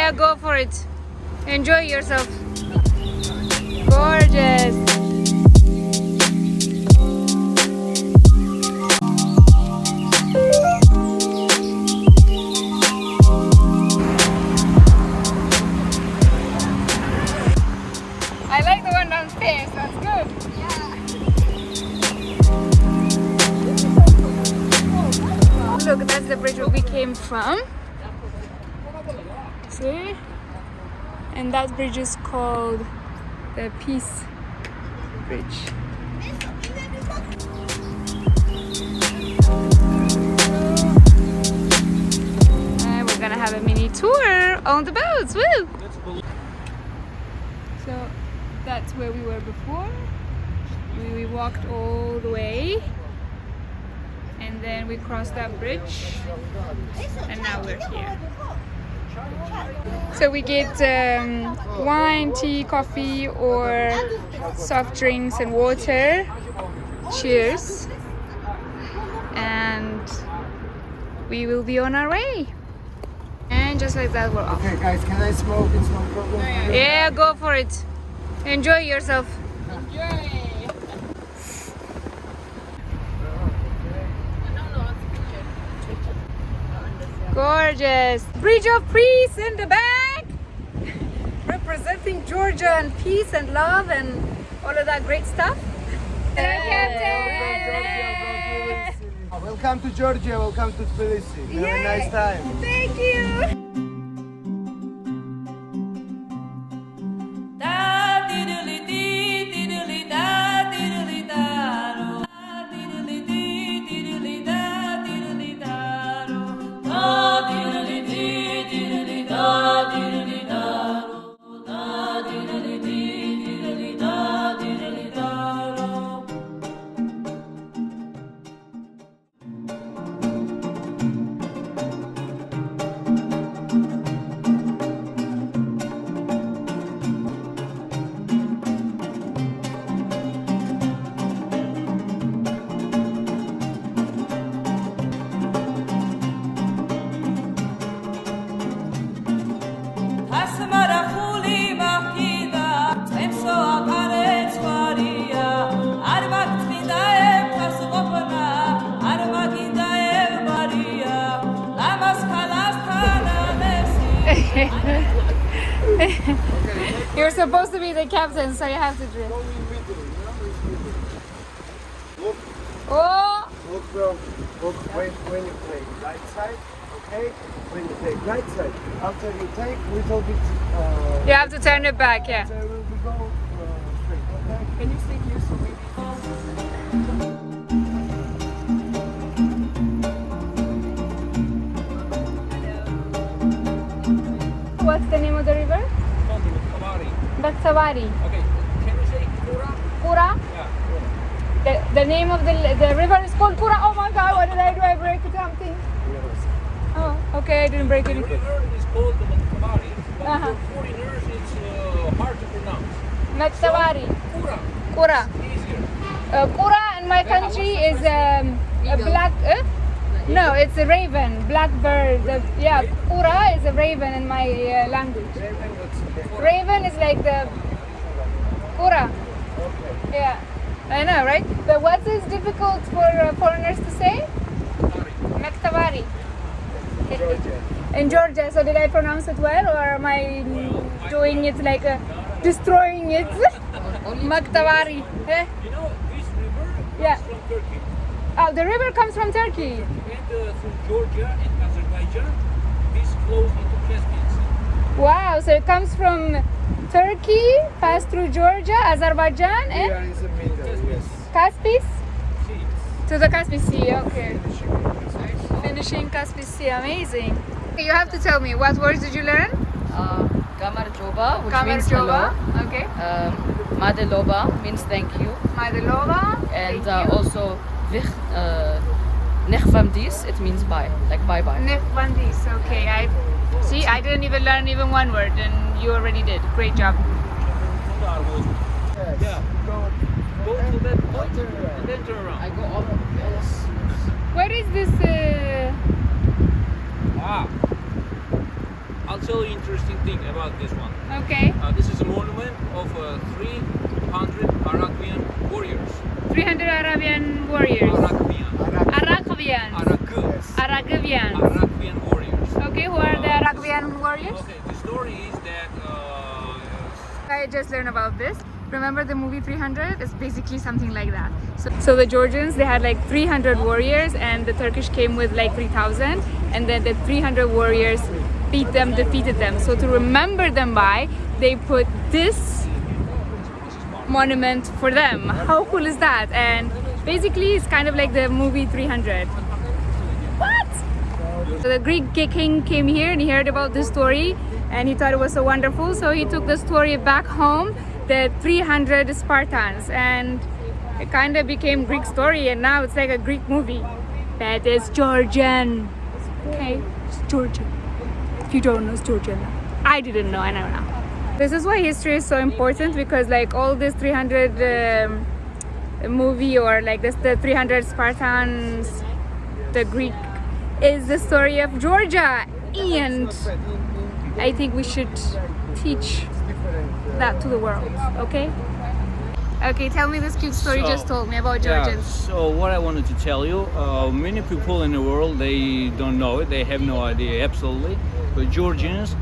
Yeah, go for it. Enjoy yourself. Gorgeous. I like the one downstairs. That's good. Look, that's the bridge where we came from. See? And that bridge is called the Peace Bridge. And we're gonna have a mini tour on the boats. Woo! So that's where we were before. We walked all the way. And then we crossed that bridge, and now we're here. So we get wine, tea, coffee, or soft drinks and water. Cheers. And we will be on our way. And just like that, we're off. Okay, guys, can I smoke? It's no problem. Yeah, go for it. Enjoy yourself. Enjoy. Gorgeous. Bridge of Peace in the back. Representing Georgia and peace and love and all of that great stuff. Hello, Captain. Welcome to Georgia. Welcome to Tbilisi. Have a nice time. Thank you. You're supposed to be the captain, so you have to drink. Look. Oh! Look, bro. Look, when you play right side, okay? When you take right side, after you take little bit... You have to turn it back, yeah. So we go straight, okay? Can you stay here so maybe? What's the name of the river? Mtkvari. Okay, can you say Kura? Kura? Yeah. The name of the river is called Kura. Oh my god, what did I do? I break something. Oh, okay, I didn't break The anything. river is called the Mtkvari, but Uh-huh. for foreigners it's hard to pronounce. Mtkvari. Kura. Kura. Easier. Kura in my country is a black... No, it's a raven, black bird. Yeah, Kura is a raven in my language. Raven is like the Kura. Yeah, I know, right? But what is difficult for foreigners to say? Mtkvari. In Georgia. So did I pronounce it well, or am I doing it like destroying it? Mtkvari. Eh? You know, this river Yeah. comes from Turkey. Oh, the river comes from Turkey. And through Georgia and Azerbaijan, this flows into Caspian Sea. Wow, so it comes from Turkey, passed through Georgia, Azerbaijan, Here and is the middle, yes. Caspian See, to the Caspian Sea. Okay. Finishing Caspian Sea, amazing. You have to tell me, what words did you learn? Gamerjoba, which means Gamerjoba. hello. Okay. Madloba means thank you. Madloba. And thank you. also Nechvamdis, it means bye, like bye bye. Nefbandis. Okay. I didn't even learn even one word, and you already did. Great job. yeah, go to that point and then turn around. I go all yes. Where is this? I'll tell you interesting thing about this one. Okay. This is a monument of 300 Arabian warriors. 300 Arabian warriors. Arabian. Arabian Warriors. Okay, who are the Arabian warriors? Okay, the story is that I just learned about this. Remember the movie 300? It's basically something like that. So the Georgians, they had like 300 warriors and the Turkish came with like 3,000 and then the 300 warriors beat them, defeated them. So to remember them by, they put this monument for them. How cool is that? And basically it's kind of like the movie 300. What? So the Greek king came here and he heard about this story and he thought it was so wonderful. So he took the story back home, the 300 Spartans, and it kind of became Greek story and now it's like a Greek movie. That is Georgian. Okay, it's Georgian. If you don't know, it's Georgian. I didn't know, I know now. This is why history is so important, because like all this 300 movie or like this the 300 Spartans, the Greek, is the story of Georgia, and I think we should teach that to the world. Okay? Okay, tell me this cute story you just told me about Georgians. So what I wanted to tell you, many people in the world, they don't know it, they have no idea absolutely, but Georgians,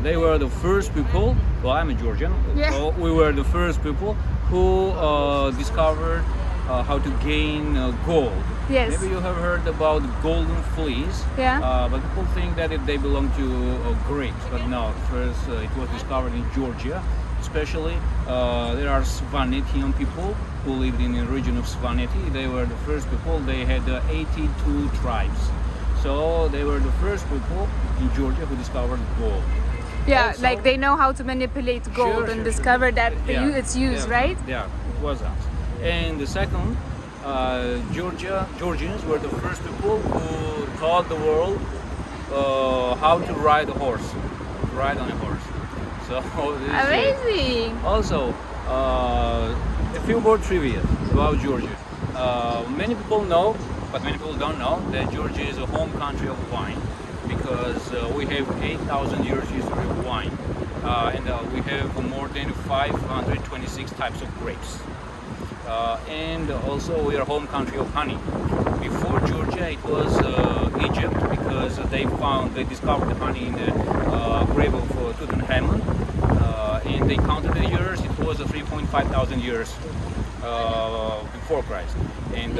they were the first people, well I'm a Georgian, Yeah. so we were the first people who discovered how to gain gold. Yes. Maybe you have heard about Golden Fleece, Yeah. but people think that they belong to Greeks, but no, first it was discovered in Georgia. Especially there are Svanetian people who lived in the region of Svaneti. They were the first people, they had 82 tribes. So they were the first people in Georgia who discovered gold. Yeah, Also- like they know how to manipulate gold and discover that it's used, right? Yeah, it was that. And the second, Georgians were the first people who taught the world how to ride a horse, to ride on a horse. So this is it. Amazing. Also, a few more trivia about Georgia. Many people know, but many people don't know, that Georgia is a home country of wine, because we have 8,000 years history of wine, and we have more than 526 types of grapes. And also we are home country of honey. Before Georgia it was Egypt, because they discovered the honey in the grave of Tutankhamun, and they counted the years, it was 3.5 thousand years before Christ. And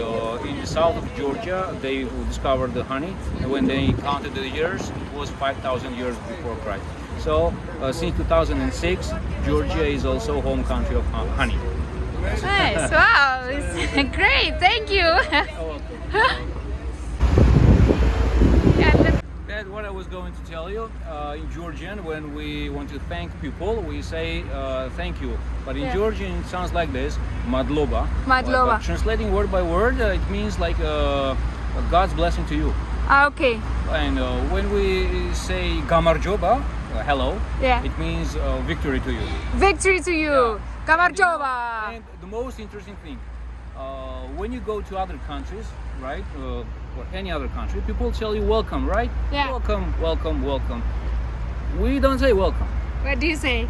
in the south of Georgia they discovered the honey, and when they counted the years it was 5,000 years before Christ. So since 2006 Georgia is also home country of honey. Nice. Wow. It's great. Thank you. That's what I was going to tell you. In Georgian, when we want to thank people, we say thank you. But in Georgian, it sounds like this: Madloba. Madloba. But translating word by word, it means like God's blessing to you. Okay. And when we say Gamerjoba, hello, Yeah. it means victory to you. Victory to you. Yeah. Gamerjoba. And the most interesting thing, when you go to other countries, right, or any other country, people tell you welcome, right? Yeah. Welcome, welcome, welcome. We don't say welcome. What do you say?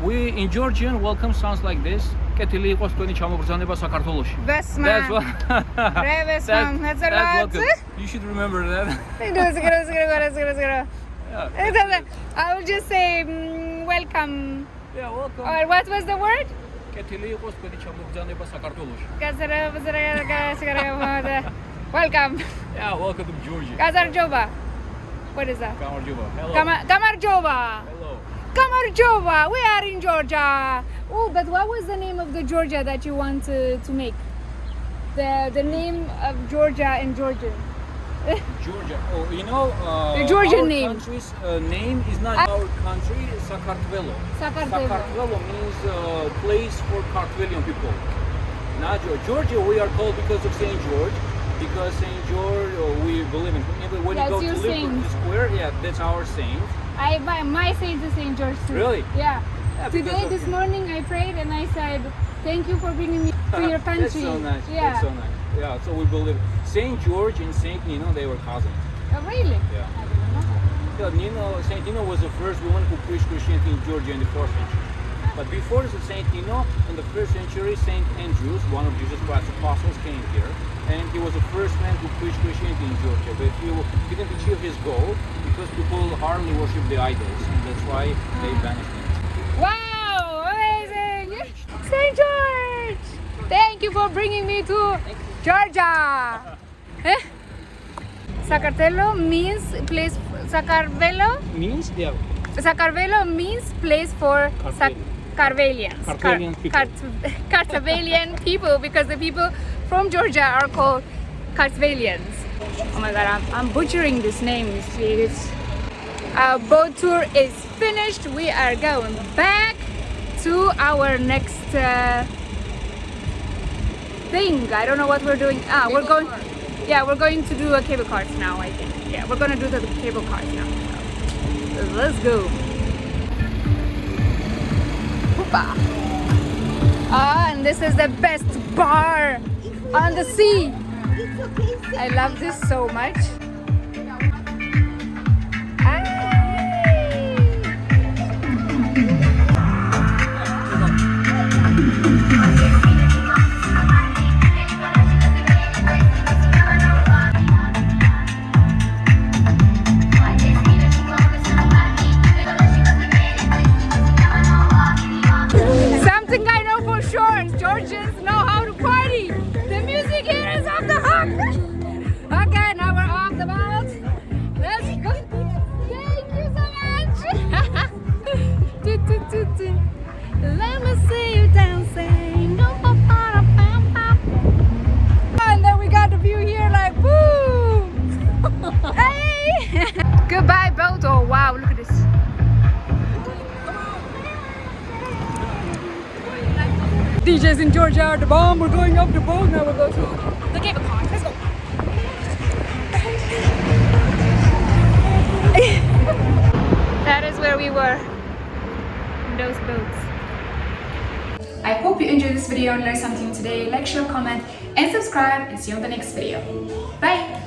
We in Georgian, welcome sounds like this. Ketili qostoni chamobრძანება საქართველოში. That's That's what. That's a lot. welcome. You should remember that. I will just say welcome. Yeah, welcome. Or what was the word? Ketili qostoni chamobრძანება საქართველოში. Welcome. Yeah, welcome to Georgia. Gamerjoba. What is that? Gamerjoba. Hello. Gamerjoba. Hello. Gamerjoba. We are in Georgia. Oh, but what was the name of the Georgia that you want to make? The name of Georgia in Georgian. Georgia. Oh, you know, The Georgian our name. country's name is not our country, Sakartvelo. Sakartvelo means place for Kartvelian people. Not Georgia, we are called because of St. George. Because St. George, we believe in. When That's you go your to saint. Liverpool Square, yeah, that's our saint. My saint is St. George too. Really? Yeah. Yeah, because Today, of this him. morning, I prayed and I said, "Thank you for bringing me to your country." That's so nice. Yeah. That's so nice. Yeah, so we believe St. George and St. Nino, they were cousins. Oh, really? Yeah. I didn't know that. Saint Nino was the first woman who preached Christianity in Georgia in the 4th century. But before Saint Nino, in the 1st century, Saint Andrews, one of Jesus Christ's apostles, came here, and he was the first man who preached Christianity in Georgia. But he didn't achieve his goal because people hardly worship the idols, and that's why they banished him. Wow, amazing! St. George! Thank you for bringing me to Georgia! Sakartvelo means place. Sakartvelo Means? Yeah. Sakartvelo means place for Kartvelians. Kartvelian people, because the people from Georgia are called Kartvelians. Oh my god, I'm butchering this name. You see, it's our boat tour is finished. We are going back to our next thing. I don't know what we're doing. We're going. Yeah, we're going to do a cable cars now, I think. Yeah, we're going to do the cable cars now. So, let's go. Hoopa. And this is the best bar on the sea. I love this so much. Something I know for sure is Georgians know how to party. The music here is off the hook. Okay, now we're off the boat. Let's go. Thank you so much. Let me see you dancing. And then we got the view here like woo. Hey. Goodbye boat. Oh wow, look at this. DJs in Georgia are the bomb. We're going off the boat now. We'll go to the cable car. Let's go. That is where we were in those boats. I hope you enjoyed this video and learned something today. Like, share, comment, and subscribe, and see you on the next video. Bye.